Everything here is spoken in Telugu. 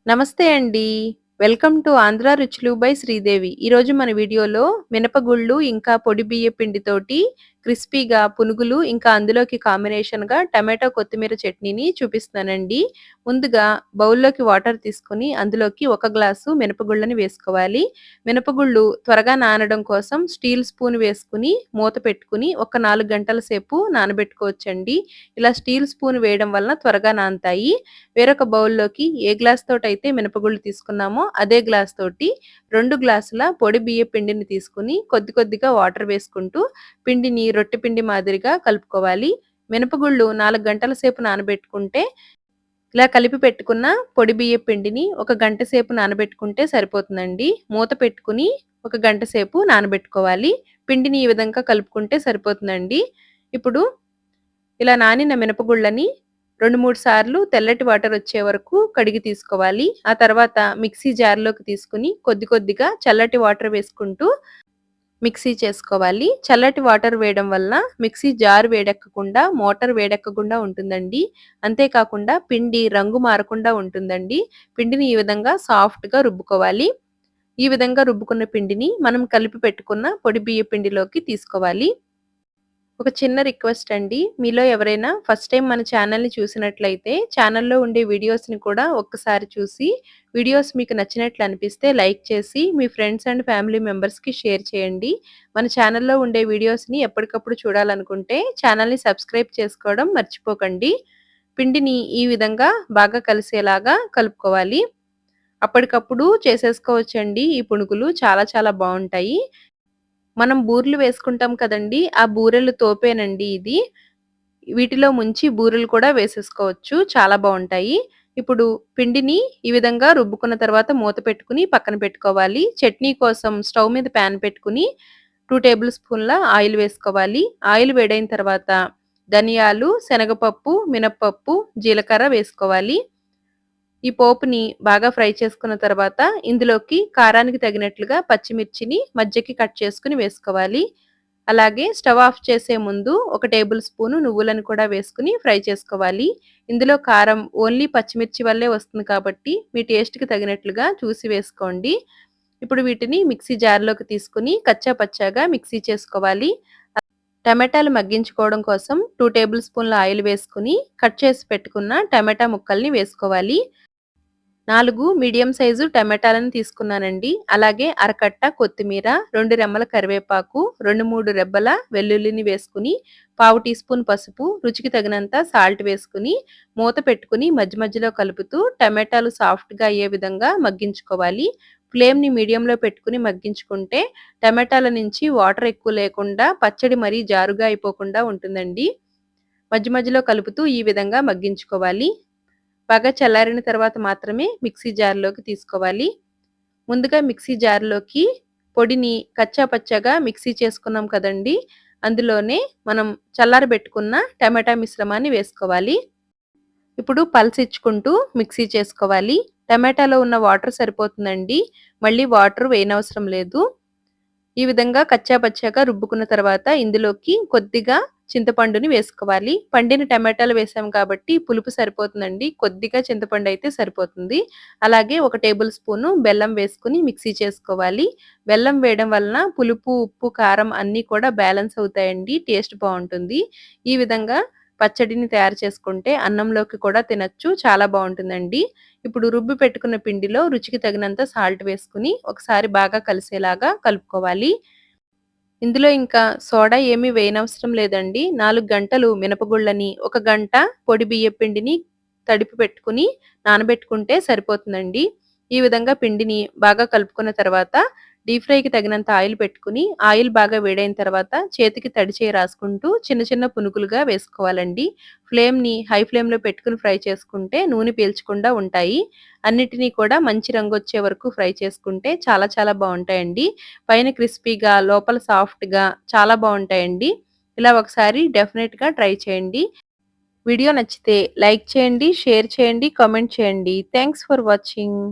నమస్తే అండి. వెల్కమ్ టు ఆంధ్ర రుచులు బై శ్రీదేవి. ఈరోజు మన వీడియోలో మినపగుళ్ళు ఇంకా పొడి బియ్య పిండితోటి క్రిస్పీగా పునుగులు ఇంకా అందులోకి కాంబినేషన్‌గా టమాటో కొత్తిమీర చట్నీని చూపిస్తున్నానండి. ముందుగా బౌల్‌లోకి వాటర్ తీసుకొని అందులోకి ఒక గ్లాసు మినపగుళ్ళని వేసుకోవాలి. మినపగుళ్ళు త్వరగా నానడం కోసం స్టీల్ స్పూన్ వేసుకొని మూత పెట్టుకొని ఒక 4 గంటల సేపు నానబెట్టుకోవచ్చండి. ఇలా స్టీల్ స్పూన్ వేయడం వలన త్వరగా నానతాయి. వేరొక బౌల్‌లోకి ఏ గ్లాస్ తోటైతే మినపగుళ్ళు తీసుకున్నామో అదే గ్లాస్ తోటి 2 గ్లాసుల పొడి బియ్య పిండిని తీసుకొని కొద్ది కొద్దిగా వాటర్ వేసుకుంటూ పిండిని రొట్టె పిండి మాదిరిగా కలుపుకోవాలి. మినపగుళ్ళు 4 గంటల సేపు నానబెట్టుకుంటే ఇలా కలిపి పెట్టుకున్న పొడి బియ్య పిండిని ఒక గంట సేపు నానబెట్టుకుంటే సరిపోతుందండి. మూత పెట్టుకొని ఒక గంట సేపు నానబెట్టుకోవాలి. పిండిని ఈ విధంగా కలుపుకుంటే సరిపోతుందండి. ఇప్పుడు ఇలా నానిన మినపగుళ్ళని 2, 3 సార్లు తెల్లటి వాటర్ వచ్చే వరకు కడిగి తీసుకోవాలి. ఆ తర్వాత మిక్సీ జార్‌లోకి తీసుకొని కొద్ది కొద్దిగా చల్లటి వాటర్ వేసుకుంటూ మిక్సీ చేసుకోవాలి. చల్లటి వాటర్ వేయడం వలన మిక్సీ జార్ వేడెక్కకుండా, మోటార్ వేడెక్కకుండా ఉంటుందండి. అంతేకాకుండా పిండి రంగు మారకుండా ఉంటుందండి. పిండిని ఈ విధంగా సాఫ్ట్‌గా రుబ్బుకోవాలి. ఈ విధంగా రుబ్బుకున్న పిండిని మనం కలిపి పెట్టుకున్న పొడి బియ్య పిండిలోకి తీసుకోవాలి. ఒక చిన్న రిక్వెస్ట్ అండి. మీలో ఎవరైనా ఫస్ట్ టైమ్ మన ఛానెల్‌ని చూసినట్లయితే, ఛానెల్‌లో ఉండే వీడియోస్‌ని కూడా ఒక్కసారి చూసి, వీడియోస్ మీకు నచ్చినట్లు అనిపిస్తే లైక్ చేసి, మీ ఫ్రెండ్స్ అండ్ ఫ్యామిలీ మెంబర్స్‌కి షేర్ చేయండి. మన ఛానెల్‌లో ఉండే వీడియోస్‌ని ఎప్పటికప్పుడు చూడాలనుకుంటే, ఛానెల్‌ని సబ్స్క్రైబ్ చేసుకోవడం మర్చిపోకండి. పిండిని ఈ విధంగా బాగా కలిసేలాగా కలుపుకోవాలి. అప్పటికప్పుడు చేసేసుకోవచ్చండి ఈ పునుగులు. చాలా చాలా బావుంటాయి. మనం బూరెలు వేసుకుంటాం కదండీ! ఆ బూరెలు తోపేనండి ఇది. వీటిలో ముంచి బూరెలు కూడా వేసేసుకోవచ్చు. చాలా బావుంటాయి. ఇప్పుడు పిండిని ఈ విధంగా రుబ్బుకున్న తర్వాత మూత పెట్టుకొని పక్కన పెట్టుకోవాలి. చట్నీ కోసం స్టవ్ మీద పాన్ పెట్టుకొని 2 టేబుల్ స్పూన్ల ఆయిల్ వేసుకోవాలి. ఆయిల్ వేడైన తర్వాత ధనియాలు, శనగపప్పు, మినపప్పు, జీలకర్ర వేసుకోవాలి. ఈ పోపుని బాగా ఫ్రై చేసుకున్న తర్వాత ఇందులోకి కారానికి తగినట్లుగా పచ్చిమిర్చిని మధ్యకి కట్ చేసుకొని వేసుకోవాలి. అలాగే స్టవ్ ఆఫ్ చేసే ముందు ఒక టేబుల్ స్పూను నువ్వులను కూడా వేసుకొని ఫ్రై చేసుకోవాలి. ఇందులో కారం ఓన్లీ పచ్చిమిర్చి వల్లే వస్తుంది కాబట్టి మీ టేస్ట్‌కి తగినట్లుగా చూసి వేసుకోండి. ఇప్పుడు వీటిని మిక్సీ జార్‌లోకి తీసుకొని కచ్చా పచ్చాగా మిక్సీ చేసుకోవాలి. టమాటాలు మగ్గించుకోవడం కోసం 2 టేబుల్ స్పూన్ల ఆయిల్ వేసుకొని కట్ చేసి పెట్టుకున్న టమాటా ముక్కల్ని వేసుకోవాలి. 4 మీడియం సైజు టమాటాలను తీసుకున్నానండి. అలాగే అరకట్ట కొత్తిమీర, 2 రెమ్మల కరివేపాకు, 2, 3 రెబ్బల వెల్లుల్లిని వేసుకొని, పావు టీ స్పూన్ పసుపు, రుచికి తగినంత సాల్ట్ వేసుకొని, మూత పెట్టుకొని మధ్య మధ్యలో కలుపుతూ టమాటాలు సాఫ్ట్‌గా అయ్యే విధంగా మగ్గించుకోవాలి. ఫ్లేమ్‌ని మీడియంలో పెట్టుకొని మగ్గించుకుంటే టమాటాల నుంచి వాటర్ ఎక్కువ లేకుండా పచ్చడి మరీ జారుగా అయిపోకుండా ఉంటుందండి. మధ్య మధ్యలో కలుపుతూ ఈ విధంగా మగ్గించుకోవాలి. బాగా చల్లారిన తర్వాత మాత్రమే మిక్సీ జార్‌లోకి తీసుకోవాలి. ముందుగా మిక్సీ జార్‌లోకి పొడిని కచ్చా పచ్చాగా మిక్సీ చేసుకున్నాం కదండీ! అందులోనే మనం చల్లారబెట్టుకున్న టమాటా మిశ్రమాన్ని వేసుకోవాలి. ఇప్పుడు పల్స్ ఇచ్చుకుంటూ మిక్సీ చేసుకోవాలి. టమాటాలో ఉన్న వాటర్ సరిపోతుందండి. మళ్ళీ వాటర్ వేయనవసరం లేదు. ఈ విధంగా కచ్చా పచ్చాగా రుబ్బుకున్న తర్వాత ఇందులోకి కొద్దిగా చింతపండుని వేసుకోవాలి. పండిన టమాటాలు వేసాం కాబట్టి పులుపు సరిపోతుందండి. కొద్దిగా చింతపండు అయితే సరిపోతుంది. అలాగే ఒక టేబుల్ స్పూను బెల్లం వేసుకొని మిక్సీ చేసుకోవాలి. బెల్లం వేయడం వలన పులుపు, ఉప్పు, కారం అన్నీ కూడా బ్యాలెన్స్ అవుతాయండి. టేస్ట్ బావుంటుంది. ఈ విధంగా పచ్చడిని తయారు చేసుకుంటే అన్నంలోకి కూడా తినొచ్చు. చాలా బావుంటుందండి. ఇప్పుడు రుబ్బి పెట్టుకున్న పిండిలో రుచికి తగినంత సాల్ట్ వేసుకొని ఒకసారి బాగా కలిసేలాగా కలుపుకోవాలి. ఇందులో ఇంకా సోడా ఏమీ వేయనవసరం లేదండి. 4 గంటలు మినపగుళ్ళని, ఒక గంట పొడి బియ్యపు పిండిని తడిపి పెట్టుకొని నానబెట్టుకుంటే సరిపోతుందండి. ఈ విధంగా పిండిని బాగా కలుపుకున్న తర్వాత డీప్ ఫ్రైకి తగినంత ఆయిల్ పెట్టుకొని, ఆయిల్ బాగా వేడైన తర్వాత చేతికి తడి చేయి రాసుకుంటూ చిన్న చిన్న పునుకులుగా వేసుకోవాలండి. ఫ్లేమ్‌ని హై ఫ్లేమ్‌లో పెట్టుకొని ఫ్రై చేసుకుంటే నూనె పీల్చకుండా ఉంటాయి. అన్నిటిని కూడా మంచి రంగొచ్చే వరకు ఫ్రై చేసుకుంటే చాలా చాలా బావుంటాయండి. పైన క్రిస్పీగా, లోపల సాఫ్ట్‌గా చాలా బావుంటాయండి. ఇలా ఒకసారి డెఫినెట్‌గా ట్రై చేయండి. వీడియో నచ్చితే లైక్ చేయండి, షేర్ చేయండి, కామెంట్ చేయండి. Thanks for watching.